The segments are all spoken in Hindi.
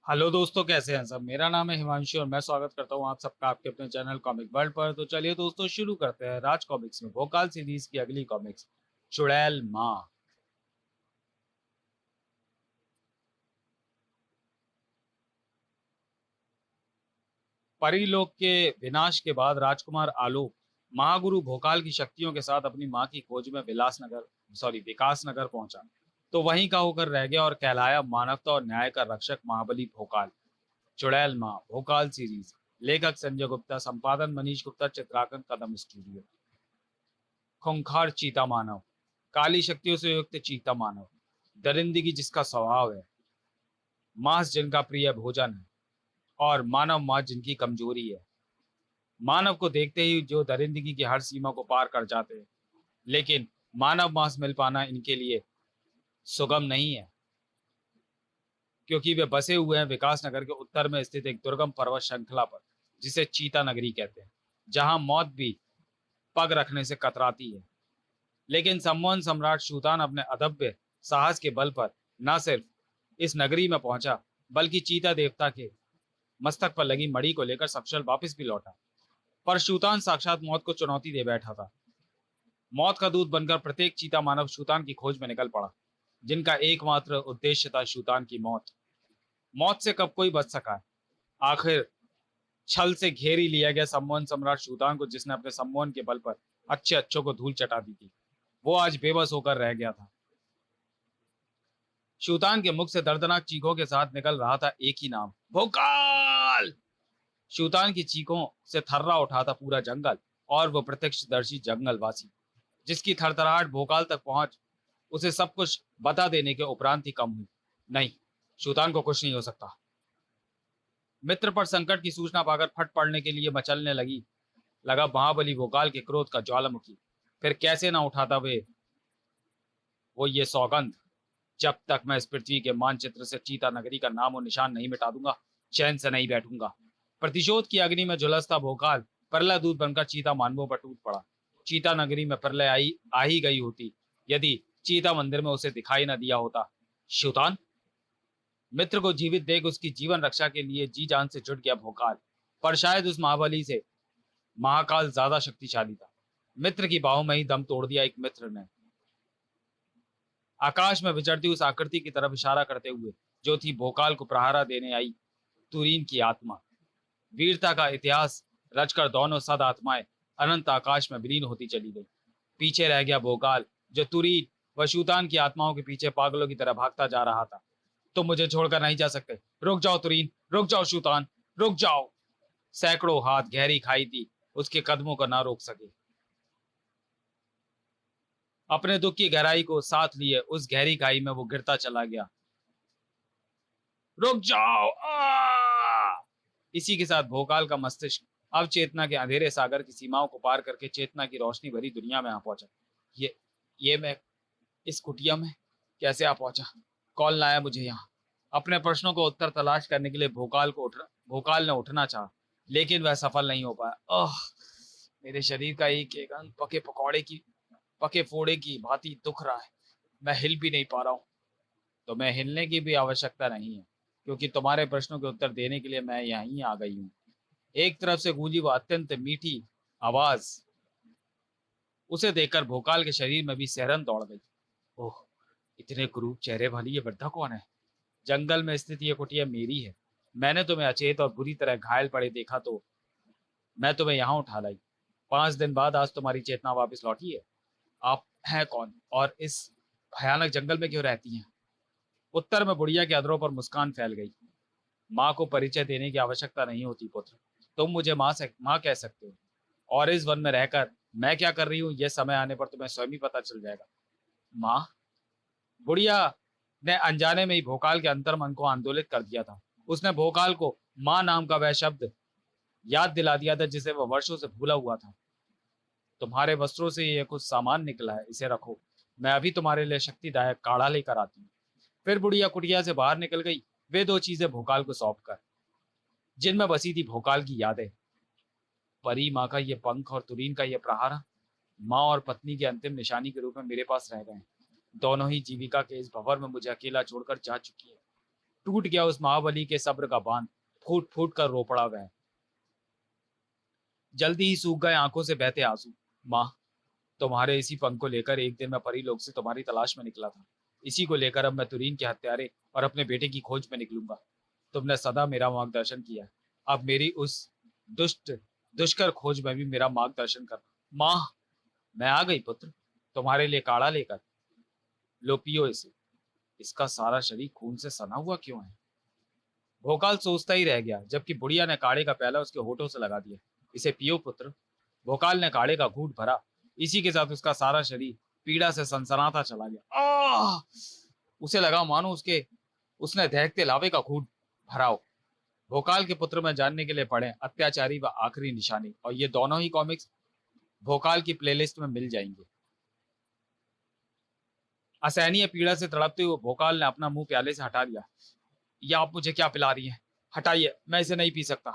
हेलो दोस्तों, कैसे हैं सब। मेरा नाम है हिमांशु और मैं स्वागत करता हूं आप सबका आपके अपने चैनल कॉमिक वर्ल्ड पर। तो चलिए दोस्तों, शुरू करते हैं राज कॉमिक्स में भोकाल सीरीज की अगली कॉमिक्स, चुड़ैल माँ। परीलोक के विनाश के बाद राजकुमार आलोक महागुरु भोकाल की शक्तियों के साथ अपनी माँ की खोज में विकास नगर पहुंचा। तो वहीं का होकर रह गया और कहलाया मानवता और न्याय का रक्षक महाबली भोकाल। चुड़ैल माँ भोकाल सीरीज। लेखक संजय गुप्ता, संपादन मनीष गुप्ता, चित्रांकन कदम स्टूडियो। खूंखार चीता मानव, काली शक्तियों से युक्त चीता मानव, दरिंदगी जिसका स्वभाव है, मांस जिनका प्रिय भोजन है, और मानव मां जिनकी कमजोरी है। मानव को देखते ही जो दरिंदगी की हर सीमा को पार कर जाते हैं, लेकिन मानव मांस मिल पाना इनके लिए सुगम नहीं है, क्योंकि वे बसे हुए हैं विकास नगर के उत्तर में स्थित एक दुर्गम पर्वत श्रृंखला पर, जिसे चीता नगरी कहते हैं, जहां मौत भी पग रखने से कतराती है। लेकिन सम्मोहन सम्राट शूतान अपने अदम्य साहस के बल पर न सिर्फ इस नगरी में पहुंचा, बल्कि चीता देवता के मस्तक पर लगी मणि को लेकर सकुशल वापस भी लौटा। पर शूतान साक्षात मौत को चुनौती दे बैठा था। मौत का दूत बनकर प्रत्येक चीता मानव शूतान की खोज में निकल पड़ा, जिनका एकमात्र उद्देश्य था शूतान की मौत। मौत से कब कोई बच सका है? आखिर छल से घेर ही लिया गया सम्मोहन सम्राट शूतान को, जिसने अपने सम्मोहन के बल पर अच्छे अच्छों को धूल चटा दी थी, वो आज बेबस होकर रह गया था। शूतान के मुख से दर्दनाक चीखों के साथ निकल रहा था एक ही नाम, भोकाल। शूतान की चीखों से थर्रा उठा था पूरा जंगल, और वो प्रत्यक्षदर्शी जंगलवासी, जिसकी थरथराहट भोकाल तक पहुंच उसे सब कुछ बता देने के उपरांत ही कम हुई। नहीं, शूतान को कुछ नहीं हो सकता। मित्र पर संकट की सूचना पाकर फट पड़ने के लिए मचलने लगा महाबली भोकाल के क्रोध का ज्वालामुखी। फिर कैसे ना उठाता वो ये सौगंध, जब तक मैं इस पृथ्वी के मानचित्र से चीता नगरी का नामो निशान नहीं मिटा दूंगा, चैन से नहीं बैठूंगा। प्रतिशोध की अग्नि में झुलसता भोकाल प्रलय दूत बनकर चीता मानवों पर टूट पड़ा। चीता नगरी में प्रलय आ ही गई होती, यदि चीता मंदिर में उसे दिखाई न दिया होता। शूतान मित्र को जीवित देख उसकी जीवन रक्षा के लिए जी जान से जुट गया भोकाल। पर शायद उस महाबली से महाकाल ज्यादा शक्तिशाली था। मित्र की बाहों में ही दम तोड़ दिया एक मित्र ने, आकाश में विचरती उस आकृति की तरफ इशारा करते हुए, जो थी भोकाल को प्रहारा देने आई तुरीन की आत्मा। वीरता का इतिहास रचकर दोनों सद आत्माएं अनंत आकाश में विलीन होती चली गई। पीछे रह गया भोकाल, जो तुरीन व शूतान की आत्माओं के पीछे पागलों की तरह भागता जा रहा था। तुम मुझे छोड़कर नहीं जा सकते। रुक जाओ तुरीन, रुक जाओ शूतान, रुक जाओ। सैकड़ों हाथ गहरी खाई थी, उसके कदमों को ना रोक सके। अपने दुख की गहराई को साथ लिए उस गहरी खाई में वो गिरता चला गया। रुक जाओ इसी के साथ भोकाल का मस्तिष्क अब चेतना के अंधेरे सागर की सीमाओं को पार करके चेतना की रोशनी भरी दुनिया में आ पहुंचा। ये मैं इस कुटिया में कैसे आ पहुंचा? कौन लाया मुझे यहाँ? अपने प्रश्नों को उत्तर तलाश करने के लिए भोकाल ने उठना चाहा, लेकिन वह सफल नहीं हो पाया। मेरे शरीर का एक अंग पके फोड़े की भांति दुख रहा है। मैं हिल भी नहीं पा रहा हूँ। तो मैं हिलने की भी आवश्यकता नहीं है, क्योंकि तुम्हारे प्रश्नों के उत्तर देने के लिए मैं यहीं आ गई हूँ। एक तरफ से गूंजी वो अत्यंत मीठी आवाज। उसे देखकर भोकाल के शरीर में भी सिहरन दौड़ गई। ओह, इतने क्रूर चेहरे वाली ये वृद्धा कौन है? जंगल में स्थित ये कुटिया मेरी है। मैंने तुम्हें अचेत और बुरी तरह घायल पड़े देखा, तो मैं तुम्हें यहाँ उठा लाई। 5 दिन बाद आज तुम्हारी चेतना वापस लौटी है। आप हैं कौन, और इस भयानक जंगल में क्यों रहती हैं? उत्तर में बुढ़िया के अधरों पर मुस्कान फैल गई। माँ को परिचय देने की आवश्यकता नहीं होती पुत्र। तुम मुझे माँ कह सकते हो, और इस वन में रहकर मैं क्या कर रही हूँ, यह समय आने पर तुम्हें स्वयं ही पता चल जाएगा। माँ? बुढ़िया ने अनजाने में ही भोकाल के अंतर मन को आंदोलित कर दिया था। उसने भोकाल को माँ नाम का वह शब्द याद दिला दिया था, जिसे वह वर्षों से भूला हुआ था। तुम्हारे वस्त्रों से यह कुछ सामान निकला है, इसे रखो। मैं अभी तुम्हारे लिए शक्तिदायक काढ़ा लेकर आती हूँ। फिर बुढ़िया कुटिया से बाहर निकल गई, वे दो चीजें भोकाल को सौंप कर, जिनमें बसी थी भोकाल की यादें। परी माँ का ये पंख और तुरीन का ये प्रहार माँ और पत्नी की अंतिम निशानी के रूप में मेरे पास रह गए हैं। दोनों ही जीविका के इस भंवर में मुझे अकेला छोड़कर जा चुकी है। टूट गया उस महाबली के सब्र का बांध, फूट फूट कर रो पड़ा वह। जल्दी ही सूख गए आंखों से बहते आंसू। माँ, तुम्हारे इसी पंख को लेकर एक दिन मैं परीलोक से तुम्हारी तलाश में निकला था। इसी को लेकर अब मैं तुरीन के हत्यारे और अपने बेटे की खोज में निकलूंगा। तुमने सदा मेरा मार्गदर्शन किया, अब मेरी उस दुष्ट दुष्कर खोज में भी मेरा मार्गदर्शन करना। माँ, मैं आ गई पुत्र, तुम्हारे लिए काढ़ा लेकर। लो पियो इसे। इसका सारा शरीर खून से सना हुआ क्यों है? भोकाल सोचता ही रह गया, जबकि बुढ़िया ने काढ़े का प्याला उसके होठों से लगा दिया। इसे पियो पुत्र। भोकाल ने काढ़े का घूंट भरा। इसी के साथ उसका सारा शरीर पीड़ा से सनसनाता चला गया। आह! उसे लगा मानो उसने दहकते लावे का घूंट भरा हो। भोकाल के पुत्र में जानने के लिए पढ़ें अत्याचारी व आखिरी निशानी, और ये दोनों ही कॉमिक्स भोकाल की प्लेलिस्ट में मिल जाएंगे। असहनीय पीड़ा से तड़पते हुए भोकाल ने अपना मुंह प्याले से हटा दिया। या आप मुझे क्या पिला रही हैं? हटाइए, मैं इसे नहीं पी सकता।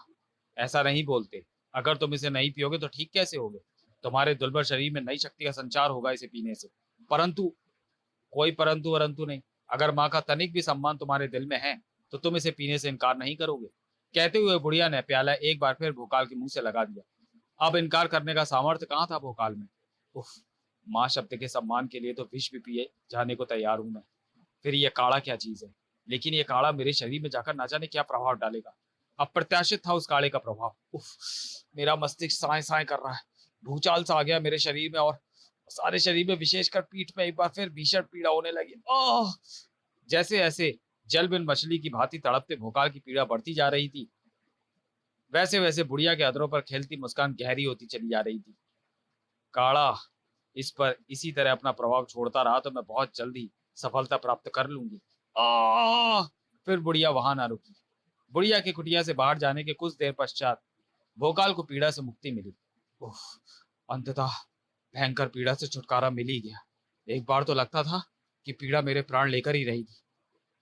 ऐसा नहीं बोलते। अगर तुम इसे नहीं पियोगे तो ठीक कैसे होगे? तुम्हारे दुर्बल शरीर में नई शक्ति का संचार होगा इसे पीने से। परंतु, कोई परंतु वरंतु नहीं। अगर माँ का तनिक भी सम्मान तुम्हारे दिल में है तो तुम इसे पीने से इनकार नहीं करोगे। कहते हुए बुढ़िया ने प्याला एक बार फिर भोकाल के मुंह से लगा दिया। अब इनकार करने का सामर्थ्य कहाँ था भोकाल में। उफ, माँ शब्द के सम्मान के लिए तो विष भी पिए जाने को तैयार हूं मैं। फिर ये काढ़ा क्या चीज है? लेकिन ये काढ़ा मेरे शरीर में जाकर ना जाने क्या प्रभाव डालेगा। अप्रत्याशित था उस काढ़े का प्रभाव। उफ, मेरा मस्तिष्क साए साए कर रहा है। भूचाल सा आ गया मेरे शरीर में, और सारे शरीर में, विशेषकर पीठ में एक बार फिर भीषण पीड़ा होने लगी। ओह! जैसे ऐसे जल बिन मछली की भांति तड़पते भोकाल की पीड़ा बढ़ती जा रही थी, वैसे वैसे बुढ़िया के अधरों पर खेलती मुस्कान गहरी होती चली जा रही थी। काढ़ा इस पर इसी तरह अपना प्रभाव छोड़ता रहा तो मैं बहुत जल्दी सफलता प्राप्त कर लूंगी। आ! फिर बुढ़िया वहां ना रुकी। बुढ़िया की कुटिया से बाहर जाने के कुछ देर पश्चात भोकाल को पीड़ा से मुक्ति मिली। उफ, अंततः भयंकर पीड़ा से छुटकारा मिल ही गया। एक बार तो लगता था कि पीड़ा मेरे प्राण लेकर ही रहेगी,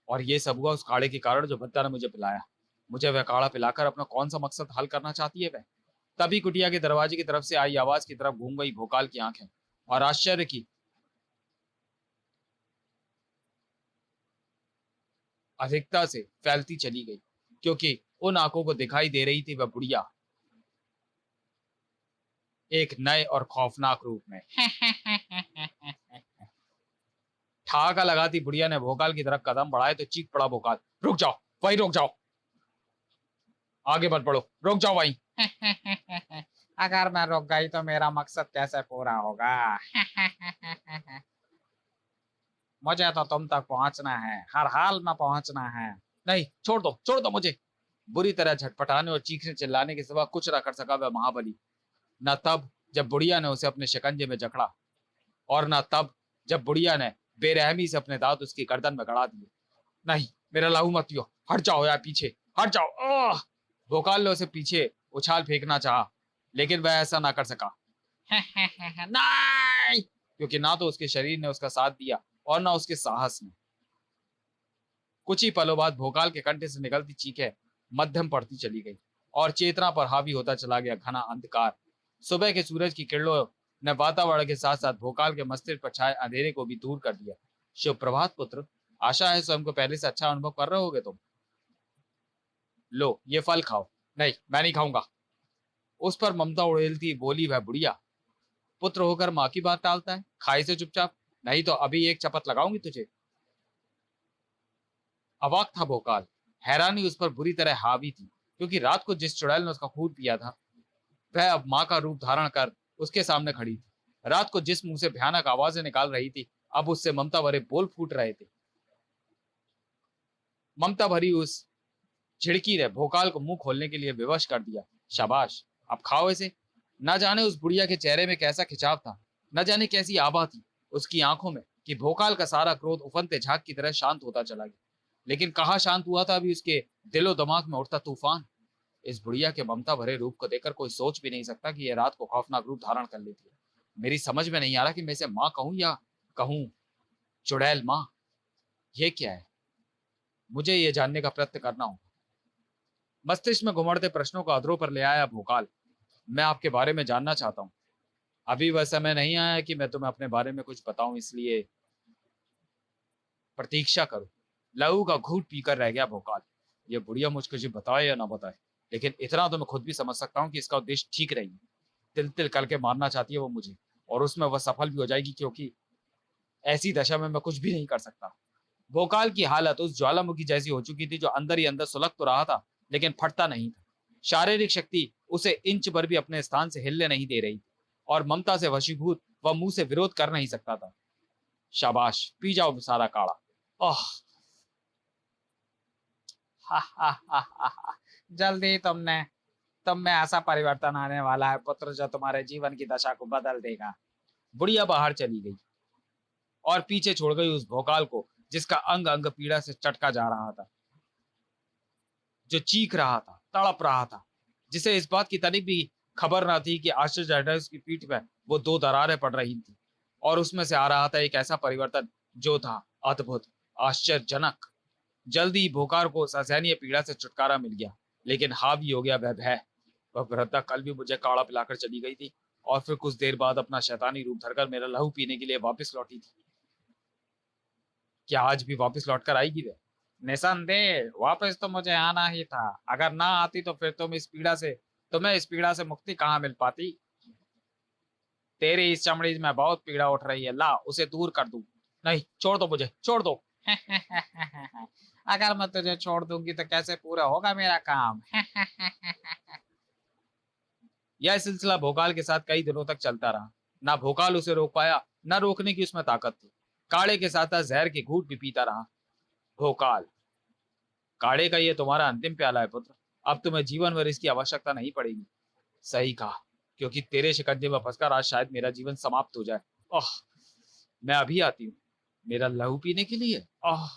और ये सब हुआ उस काढ़े के कारण जो भद्दा ने मुझे पिलाया। मुझे वह काढ़ा पिलाकर अपना कौन सा मकसद हल करना चाहती है वह? तभी कुटिया के दरवाजे की तरफ से आई आवाज की तरफ घूम गई भोकाल की आंखें, और आश्चर्य की अधिकता से फैलती चली गई, क्योंकि उन आंखों को दिखाई दे रही थी वह बुढ़िया एक नए और खौफनाक रूप में। ठहाका लगाती बुढ़िया ने भोकाल की तरफ कदम बढ़ाए तो चीख पड़ा भोकाल, रुक जाओ, वहीं रुक जाओ, आगे मत बढ़ो, रुक जाओ वहीं। अगर मैं रुक गई तो मेरा मकसद कैसे पूरा होगा? मुझे तो तुम तक पहुंचना है, हर हाल में पहुंचना है। नहीं, छोड़ दो मुझे। बुरी तरह झटपटाने और चीखने चिल्लाने के सिवा कुछ न कर सका वह महाबली। न तब जब बुढ़िया ने उसे अपने शिकंजे में जकड़ा, और न तब जब बुढ़िया ने बेरहमी से अपने दांत उसकी गर्दन में गड़ा दिए। नहीं, मेरा लहू मत पियो, हट जाओ यार, पीछे हट जाओ। आह! भोकाल ने उसे पीछे उछाल फेंकना चाहा, लेकिन वह ऐसा ना कर सका। नहीं! क्योंकि ना तो उसके शरीर ने उसका साथ दिया और ना उसके साहस ने। कुछ ही पलों बाद भोकाल के कंठे से निकलती चीखें मध्यम पड़ती चली गई, और चेतना पर हावी होता चला गया घना अंधकार। सुबह के सूरज की किरणों ने वातावरण के साथ साथ भोकाल के मस्तिष्क पर छाए अंधेरे को भी दूर कर दिया। शुभ प्रभात पुत्र, आशा है स्वयं को पहले से अच्छा अनुभव कर रहे होगे तुम। लो, ये फल खाओ। नहीं, मैं नहीं खाऊंगा। उस पर ममता उड़ेलती बोली वह बुढ़िया। पुत्र होकर माँ की बात टालता है, खाए से चुपचाप, नहीं तो अभी एक चपत लगाऊंगी तुझे। अवाक था भोकाल। हैरानी उस पर बुरी तरह हावी थी, क्योंकि रात को जिस चुड़ैल ने उसका खून पिया था वह अब माँ का रूप धारण कर उसके सामने खड़ी थी। रात को जिस मुंह से भयानक आवाजें निकाल रही थी, अब उससे ममता भरे बोल फूट रहे थे। ममता भरी उस झिड़की ने भोकाल को मुंह खोलने के लिए विवश कर दिया। शाबाश, अब खाओ इसे। न जाने उस बुढ़िया के चेहरे में कैसा खिंचाव था, न जाने कैसी आभा थी उसकी आंखों में, कि भोकाल का सारा क्रोध उफनते झाग की तरह शांत होता चला गया। लेकिन कहाँ शांत हुआ था अभी उसके दिलो दिमाग में उठता तूफान। इस बुढ़िया के ममता भरे रूप को देखकर कोई सोच भी नहीं सकता कि यह रात को खौफनाक रूप धारण कर लेती है। मेरी समझ में नहीं आ रहा कि मैं इसे माँ कहूं या कहूं चुड़ैल माँ। ये क्या है? मुझे ये जानने का प्रयत्न करना होगा। मस्तिष्क में घुमड़ते प्रश्नों को अधरों पर ले आया भोकाल। मैं आपके बारे में जानना चाहता हूँ। अभी वह समय नहीं आया कि मैं तुम्हें अपने बारे में कुछ बताऊं, इसलिए प्रतीक्षा करो। लहू का घूंट पीकर रह गया भोकाल। ये बुढ़िया मुझको जी बताए या ना बताए, लेकिन इतना तो मैं खुद भी समझ सकता हूँ कि इसका उद्देश्य ठीक नहीं है। तिल तिल करके मारना चाहती है वो मुझे, और उसमें वह सफल भी हो जाएगी, क्योंकि ऐसी दशा में मैं कुछ भी नहीं कर सकता। भोकाल की हालत उस ज्वालामुखी जैसी हो चुकी थी, जो अंदर ही अंदर सुलग तो रहा था, लेकिन फटता नहीं था। शारीरिक शक्ति उसे इंच भर भी अपने स्थान से हिलने नहीं दे रही थी, और ममता से वशीभूत वह मुंह से विरोध कर नहीं सकता था। शाबाश, पी जाओ सारा काढ़ा। ओह, हा हा हा हा हा। जल्दी तुम में ऐसा परिवर्तन आने वाला है पुत्र, जो तुम्हारे जीवन की दशा को बदल देगा। बुढ़िया बाहर चली गई और पीछे छोड़ गई उस भोकाल को, जिसका अंग अंग पीड़ा से चटका जा रहा था, जो चीख रहा था, तड़प रहा था, जिसे इस बात की तनिक भी खबर ना थी कि आश्चर्य उसकी पीठ में वो दो दरारें पड़ रही थी, और उसमें से आ रहा था एक ऐसा परिवर्तन जो था अद्भुत, आश्चर्यजनक। जल्दी ही भोकार को उस असहनीय पीड़ा से छुटकारा मिल गया, लेकिन हावी हो गया वह भय। वह वृद्धा कल भी मुझे काढ़ा पिलाकर चली गई थी, और फिर कुछ देर बाद अपना शैतानी रूप धरकर मेरा लहू पीने के लिए वापस लौटी थी। क्या आज भी वापस लौट कर आएगी वह? निसंदेह वापस तो मुझे आना ही था। अगर ना आती तो फिर तुम्हें इस पीड़ा से मुक्ति कहाँ मिल पाती। तेरी इस चमड़ी में बहुत पीड़ा उठ रही है, ला उसे दूर कर दूं। नहीं, छोड़ दो मुझे, छोड़ दो। अगर मैं तुझे छोड़ दूंगी तो कैसे पूरा होगा मेरा काम। यह सिलसिला भोकाल के साथ कई दिनों तक चलता रहा। ना भोकाल उसे रोक पाया, ना रोकने की उसमें ताकत थी। काढ़े के साथ साथ जहर के घूंट भी पीता रहा। भोकाल, काढ़े का ये तुम्हारा अंतिम प्याला है पुत्र। अब तुम्हें जीवन भर इसकी आवश्यकता नहीं पड़ेगी। सही कहा, क्योंकि तेरे शिकंजे में फंसकर आज शायद मेरा जीवन समाप्त हो जाए। ओह, मैं अभी आती हूँ मेरा लहू पीने के लिए। ओह।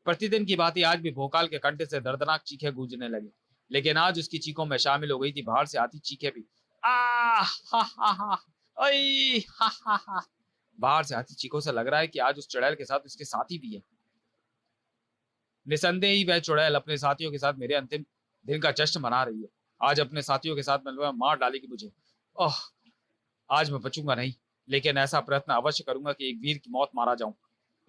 प्रतिदिन की भांति आज भी भोकाल के कंठे से दर्दनाक चीखें गूंजने लगी, लेकिन आज उसकी चीखों में शामिल हो गई थी बाहर से आती चीखें भी। आ हा हा हा, ओई हा हा हा। बाहर से आती चीखों से लग रहा है कि आज उस चुड़ैल के साथ उसके साथी भी है। निसंदेह ही वह चुड़ैल अपने साथियों के साथ मेरे अंतिम दिन का जश्न मना रही है। आज अपने साथियों के साथ मिलकर मार डालेगी मुझे। ओह, आज मैं बचूंगा नहीं, लेकिन ऐसा प्रयत्न अवश्य करूंगा कि एक वीर की मौत मारा जाऊं।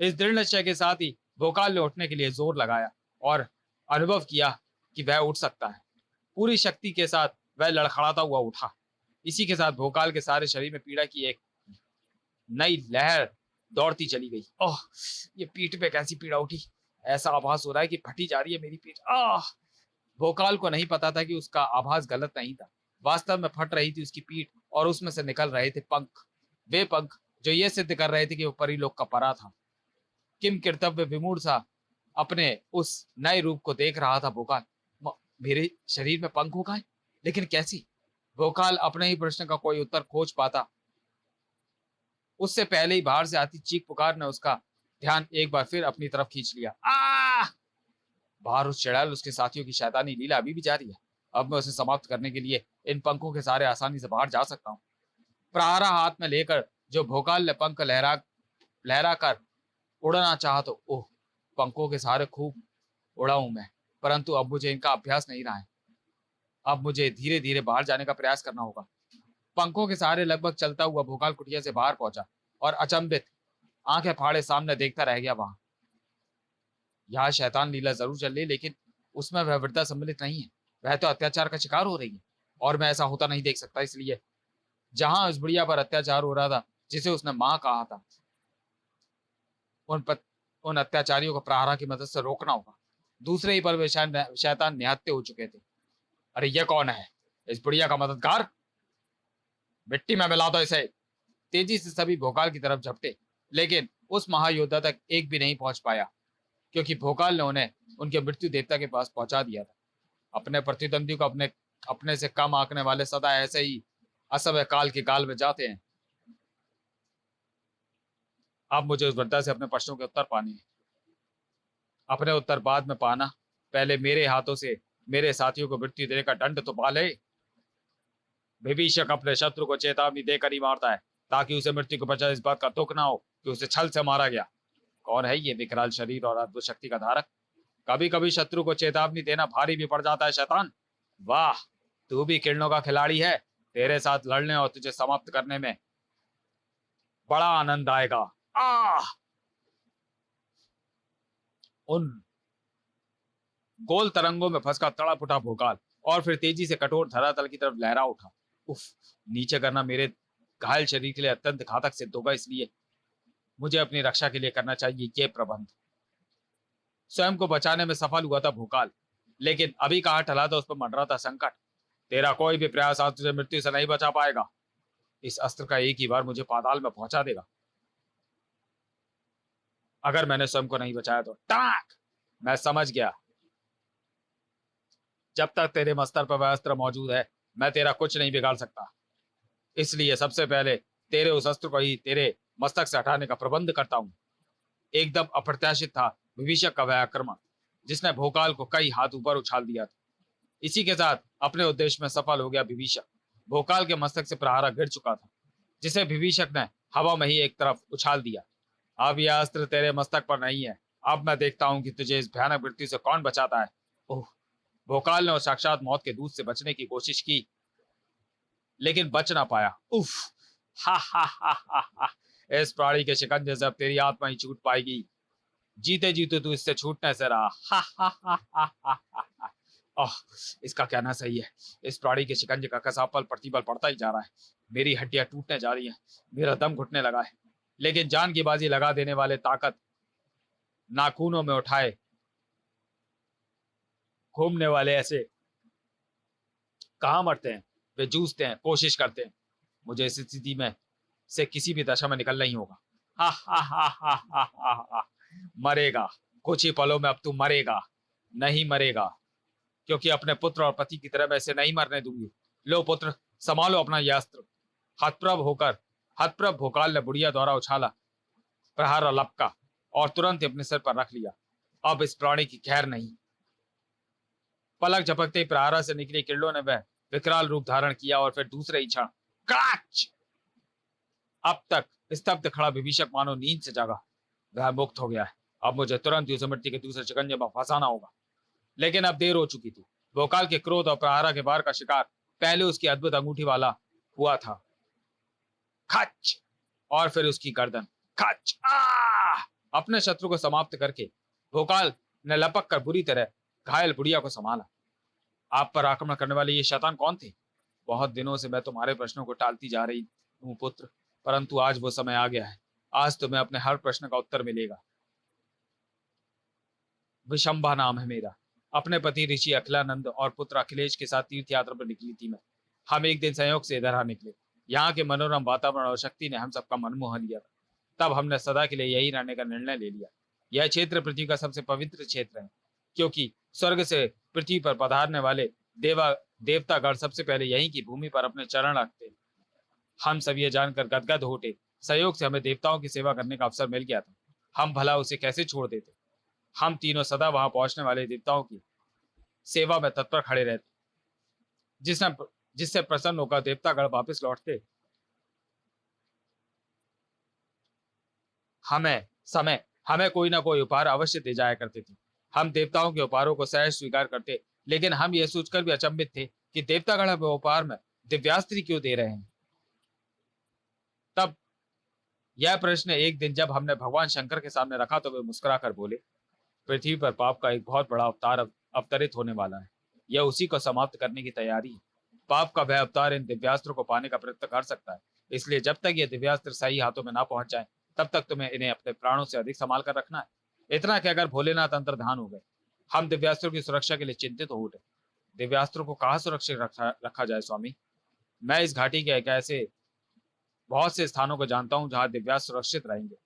इस दृढ़ निश्चय के साथ ही भोकाल ने उठने के लिए जोर लगाया, और अनुभव किया कि वह उठ सकता है। पूरी शक्ति के साथ वह लड़खड़ाता हुआ उठा। इसी के साथ भोकाल के सारे शरीर में पीड़ा की एक नई लहर दौड़ती चली गई। ओह, ये पीठ पे कैसी पीड़ा उठी। ऐसा आभास हो रहा है कि फटी जा रही है मेरी पीठ। आह। भोकाल को नहीं पता था कि उसका आभास गलत नहीं था। वास्तव में फट रही थी उसकी पीठ, और उसमें से निकल रहे थे पंख। वे पंख जो ये सिद्ध कर रहे थे कि वो परिलोक का परा था। किम कर्तव्य विमूढ़ सा अपने उस नए रूप को देख रहा था भोकाल। मेरे शरीर में पंख हो गए, लेकिन कैसे? भोकाल अपने ही प्रश्न का कोई उत्तर खोज पाता, उससे पहले ही बाहर से आती चीख पुकार ने उसका ध्यान एक बार फिर अपनी तरफ खींच लिया। आ! बाहर उस चड़ैल उसके साथियों की शैतानी लीला अभी भी जारी है। अब मैं उसे समाप्त करने के लिए इन पंखों के सहारे आसानी से बाहर जा सकता हूँ। प्रहारा हाथ में लेकर जो भोकाल ने पंख लहरा कर उड़ना चाहा, तो ओह, पंखों के सहारे खूब उड़ा हूं मैं, परंतु अब मुझे इनका अभ्यास नहीं रहा है। अब मुझे धीरे धीरे बाहर जाने का प्रयास करना होगा। पंखों के सहारे लगभग चलता हुआ भोकाल कुटिया से बाहर पहुंचा, और अचंभित आंखें फाड़े सामने देखता रह गया। वहां यहाँ शैतान लीला जरूर चल रही, लेकिन उसमें वह वृद्धा सम्मिलित नहीं है। वह तो अत्याचार का शिकार हो रही है, और मैं ऐसा होता नहीं देख सकता। इसलिए जहां उस बुढ़िया पर अत्याचार हो रहा था, जिसे उसने मां कहा था, उन अत्याचारियों को प्रहारा की मदद से रोकना होगा। दूसरे ही पर वे शैतान निहत्ते हो चुके थे। अरे ये कौन है? इस बुढ़िया का मददगार? मिट्टी में मिला दो इसे। तेजी से सभी भोकाल की तरफ झपटे, लेकिन उस महायोद्धा तक एक भी नहीं पहुंच पाया, क्योंकि भोकाल ने उन्हें उनके मृत्यु देवता के पास पहुंचा दिया था। अपने प्रतिद्वंदी को अपने अपने से कम आंकने वाले सदा ऐसे ही असमय काल के गाल में जाते हैं। अब मुझे उस वृद्धा से अपने प्रश्नों के उत्तर पाने हैं। अपने उत्तर बाद में पाना, पहले मेरे हाथों से मेरे साथियों को मृत्यु देने का दंड तो पा ले। विभीषक अपने शत्रु को चेतावनी देकर ही मारता है, ताकि उसे मृत्यु के पश्चात इस बात का दुख ना हो कि उसे छल से मारा गया। कौन है ये विकराल शरीर और अद्भुत शक्ति का धारक? कभी कभी शत्रु को चेतावनी देना भारी भी पड़ जाता है शैतान। वाह, तू भी किरणों का खिलाड़ी है। तेरे साथ लड़ने और तुझे समाप्त करने में बड़ा आनंद आएगा। आह! उन गोल तरंगों में फंसकर तड़प उठा भोकाल और फिर तेजी से कठोर धरातल की तरफ लहरा उठा। उफ, नीचे करना मेरे घायल शरीर के लिए अत्यंत घातक सिद्ध होगा, इसलिए मुझे अपनी रक्षा के लिए करना चाहिए ये प्रबंध। स्वयं को बचाने में सफल हुआ था भोकाल, लेकिन अभी कहाँ टला था उस पर मंडरा था संकट। तेरा कोई भी प्रयास आज तुझे मृत्यु से नहीं बचा पाएगा। इस अस्त्र का एक ही बार मुझे पाताल में पहुंचा देगा। अगर मैंने स्वयं को नहीं बचाया तो टाक। मैं समझ गया, जब तक तेरे मस्तर पर वह अस्त्र मौजूद है मैं तेरा कुछ नहीं बिगाड़ सकता। इसलिए सबसे पहले तेरे उस अस्त्र को ही तेरे मस्तक से हटाने का प्रबंध करता हूं। एकदम अप्रत्याशित था विभीषक का वह आक्रमण, जिसने भोकाल को कई हाथ ऊपर उछाल दिया था। इसी के साथ अपने उद्देश्य में सफल हो गया विभीषक। भोकाल के मस्तक से प्रहारा गिर चुका था, जिसे विभीषक ने हवा में ही एक तरफ उछाल दिया। अब यह अस्त्र तेरे मस्तक पर नहीं है। अब मैं देखता हूं कि तुझे इस भयानक मृत्यु से कौन बचाता है। ओह, भोकाल ने साक्षात मौत के दूत से बचने की कोशिश की, लेकिन बच ना पाया। उफ, हा हा हा हा हा। इस प्राणी के शिकंजे से अब तेरी आत्मा ही छूट पाएगी। जीते जीते तू इससे छूटने से रहा। हा हा हा हा हा हा। ओह, इसका कहना सही है। इस प्राणी के शिकंजे का कसा पल प्रतिपल पड़ता ही जा रहा है। मेरी हड्डियां टूटने जा रही हैं, मेरा दम घुटने लगा है। लेकिन जान की बाजी लगा देने वाले ताकत नाखूनों में उठाए घूमने वाले ऐसे कहाँ मरते हैं। वे जूझते हैं, कोशिश करते हैं। मुझे इस स्थिति में से किसी भी दशा में निकलना ही होगा। हा हा हा हा हा हा हा। मरेगा, कुछ ही पलों में अब तू मरेगा। नहीं मरेगा, क्योंकि अपने पुत्र और पति की तरह मैं इसे नहीं मरने दूंगी। लो पुत्र, संभालो अपना यह अस्त्र। हतप्रभ भोकाल ने बुढ़िया द्वारा उछाला प्रहार लपका और तुरंत अपने सिर पर रख लिया। अब इस प्राणी की खैर नहीं। पलक झपकते ही प्रहारा से निकली किरणों ने वह विकराल रूप धारण किया और फिर दूसरे ही क्षण क्राच। अब तक स्तब्ध खड़ा विभीषक मानो नींद से जागा। वह मुक्त हो गया है। अब मुझे तुरंत ही उस मृत्यु के दूसरे शिकंजे में फंसाना होगा। लेकिन अब देर हो चुकी थी। भोकाल के क्रोध और प्रहारा के बार का शिकार पहले उसकी अद्भुत अंगूठी वाला हुआ था, खच, और फिर उसकी गर्दन, खच। अपने शत्रु को समाप्त करके भोकाल ने लपक कर बुरी तरह घायल बुढ़िया को संभाला। आप पर आक्रमण करने वाले ये शैतान कौन थे? बहुत दिनों से मैं तुम्हारे प्रश्नों को टालती जा रही हूँ पुत्र, परंतु आज वो समय आ गया है। आज तुम्हें अपने हर प्रश्न का उत्तर मिलेगा। विशंभा नाम है मेरा। अपने पति ऋषि अखिलानंद और पुत्र अखिलेश के साथ तीर्थ यात्रा पर निकली थी मैं। हम एक दिन संयोग से इधर आ निकले। यहाँ के मनोरम वातावरण और शक्ति ने हम सबका मन मोह लिया था। तब हमने सदा के लिए यही रहने का निर्णय ले लिया। यह क्षेत्र पृथ्वी का सबसे पवित्र क्षेत्र है, क्योंकि स्वर्ग से पृथ्वी पर पधारने वाले देवतागण सबसे पहले यहीं की भूमि पर अपने चरण रखते। हम सब ये जानकर गदगद हो उठे। सहयोग से हमें देवताओं की सेवा करने का अवसर मिल गया था। हम भला उसे कैसे छोड़ देते। हम तीनों सदा वहां पहुंचने वाले देवताओं की सेवा में तत्पर खड़े रहते। जिससे प्रसन्न होकर देवतागण वापस लौटते, हमें कोई ना कोई उपहार अवश्य दे जाया करते थे। हम देवताओं के उपहारों को सहज स्वीकार करते, लेकिन हम यह सोचकर भी अचंभित थे कि देवतागण हमें उपहार में दिव्यास्त्र क्यों दे रहे हैं। तब यह प्रश्न एक दिन जब हमने भगवान शंकर के सामने रखा तो वे मुस्कुराकर बोले, पृथ्वी पर पाप का एक बहुत बड़ा अवतार अवतरित होने वाला है। यह उसी को समाप्त करने की तैयारी है। पाप का वह अवतार इन दिव्यास्त्रों को पाने का प्रयत्न कर सकता है। इसलिए जब तक ये दिव्यास्त्र सही हाथों में ना पहुंच जाए, तब तक तुम्हें इन्हें अपने प्राणों से अधिक संभाल कर रखना है। इतना कहकर भोलेनाथ अंतर्धान हो गए। हम दिव्यास्त्रों की सुरक्षा के लिए चिंतित हो उठे। दिव्यास्त्रों को कहाँ सुरक्षित रखा जाए स्वामी? मैं इस घाटी के एक ऐसे बहुत से स्थानों को जानता हूँ जहाँ दिव्यास्त्र सुरक्षित रहेंगे।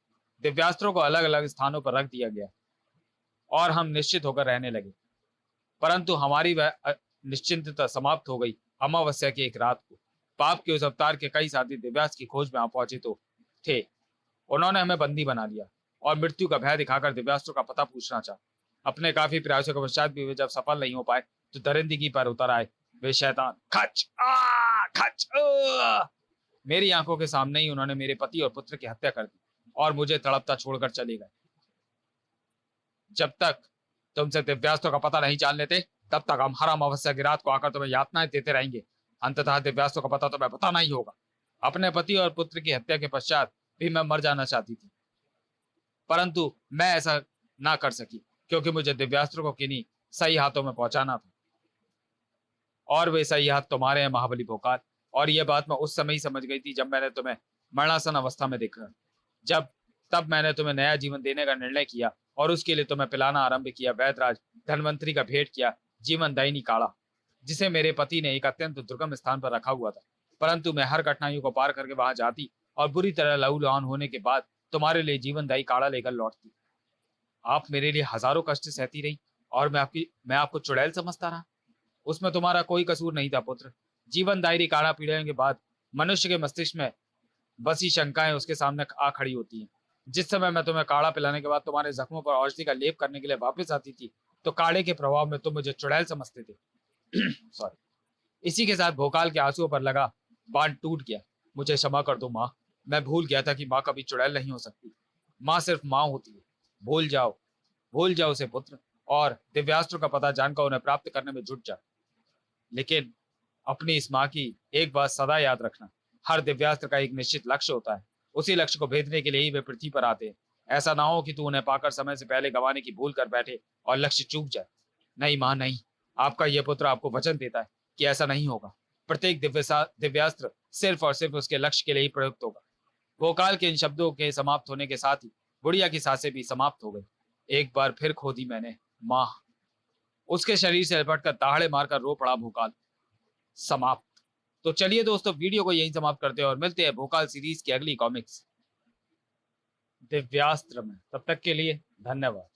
दिव्यास्त्रों को अलग अलग स्थानों पर रख दिया गया और हम निश्चित होकर रहने लगे। परंतु हमारी वह निश्चिंतता समाप्त हो गई अमावस्या की एक रात को। पाप के उस अवतार के कई साथी दिव्यास्त्र की खोज में आ पहुंचे तो थे। उन्होंने हमें बंदी बना लिया और मृत्यु का भय दिखाकर दिव्यास्त्रों का पता पूछना चाहा। अपने काफी प्रयासों के पश्चात भी वे जब सफल नहीं हो पाए तो दरिंदगी पर उतर आए वे शैतान। खच खच। मेरी आंखों के सामने ही उन्होंने मेरे पति और पुत्र की हत्या कर दी और मुझे तड़पता छोड़कर चले गए। जब तक तुमसे दिव्यास्त्रों का पता नहीं जान लेते, तब तक हम हर अमावस्या की रात को आकर तुम्हें यातनाएं देते रहेंगे। अंततः दिव्यास्त्रों का पता तुम्हें बताना ही होगा। अपने पति और पुत्र की हत्या के पश्चात भी मैं मर जाना चाहती थी, परंतु मैं ऐसा ना कर सकी। क्योंकि मुझे दिव्यास्त्र को किन्हीं सही हाथों में पहुंचाना था, और वे सही हाथ तुम्हारे हैं महाबली भोकाल। और यह बात मैं उस समय ही समझ गई थी जब मैंने तुम्हें मरणासन अवस्था में देखा। जब तब मैंने तुम्हें नया जीवन देने का निर्णय किया और उसके लिए तुम्हें पिलाना आरंभ किया वैदराज धनवंतरी का भेंट किया जीवन दायिनी काढ़ा, जिसे मेरे पति ने एक अत्यंत दुर्गम स्थान पर रखा हुआ था। परंतु मैं हर कठिनाइयों को पार करके वहां जाती और बुरी तरह लहूलुहान होने के बाद तुम्हारे लिए जीवनदायी काढ़ा लेकर लौटती। आप मेरे लिए हजारों कष्ट सहती रही और मैं आपको चुड़ैल समझता रहा। उसमें तुम्हारा कोई कसूर नहीं था पुत्र। जीवन दायरी काढ़ा पीने के बाद मनुष्य के मस्तिष्क में बसी शंकाएं उसके सामने आ खड़ी होती हैं। जिस समय मैं तुम्हें काढ़ा पिलाने के बाद तुम्हारे जख्मों पर औषधि का लेप करने के लिए वापस आती थी, तो काढ़े के प्रभाव में तुम मुझे चुड़ैल समझते थे। सॉरी। इसी के साथ भोकाल के आंसुओं पर लगा बांध टूट गया। मुझे क्षमा कर दो माँ, मैं भूल गया था कि माँ कभी चुड़ैल नहीं हो सकती। माँ सिर्फ माँ होती है। भूल जाओ, भूल जाओ उसे पुत्र, और दिव्यास्त्र का पता जानकर उन्हें प्राप्त करने में जुट जा। लेकिन अपनी इस माँ की एक बात सदा याद रखना, हर दिव्यास्त्र का एक निश्चित लक्ष्य होता है। उसी लक्ष्य को भेदने के लिए ही वे पृथ्वी पर आते हैं। ऐसा ना हो कि तू उन्हें पाकर समय से पहले गंवाने की भूल कर बैठे और लक्ष्य चूक जाए। नहीं माँ नहीं, आपका यह पुत्र आपको वचन देता है कि ऐसा नहीं होगा। प्रत्येक दिव्यास्त्र सिर्फ और सिर्फ उसके लक्ष्य के लिए ही प्रयुक्त होगा। भोकाल के इन शब्दों के समाप्त होने के साथ ही बुढ़िया की सांसें भी समाप्त हो गई। एक बार फिर खो दी मैंने माँ। उसके शरीर से लिपट कर दाहड़े मारकर रो पड़ा भोकाल। समाप्त। तो चलिए दोस्तों, वीडियो को यहीं समाप्त करते हैं और मिलते हैं भोकाल सीरीज की अगली कॉमिक्स दिव्यास्त्र में। तब तक के लिए धन्यवाद।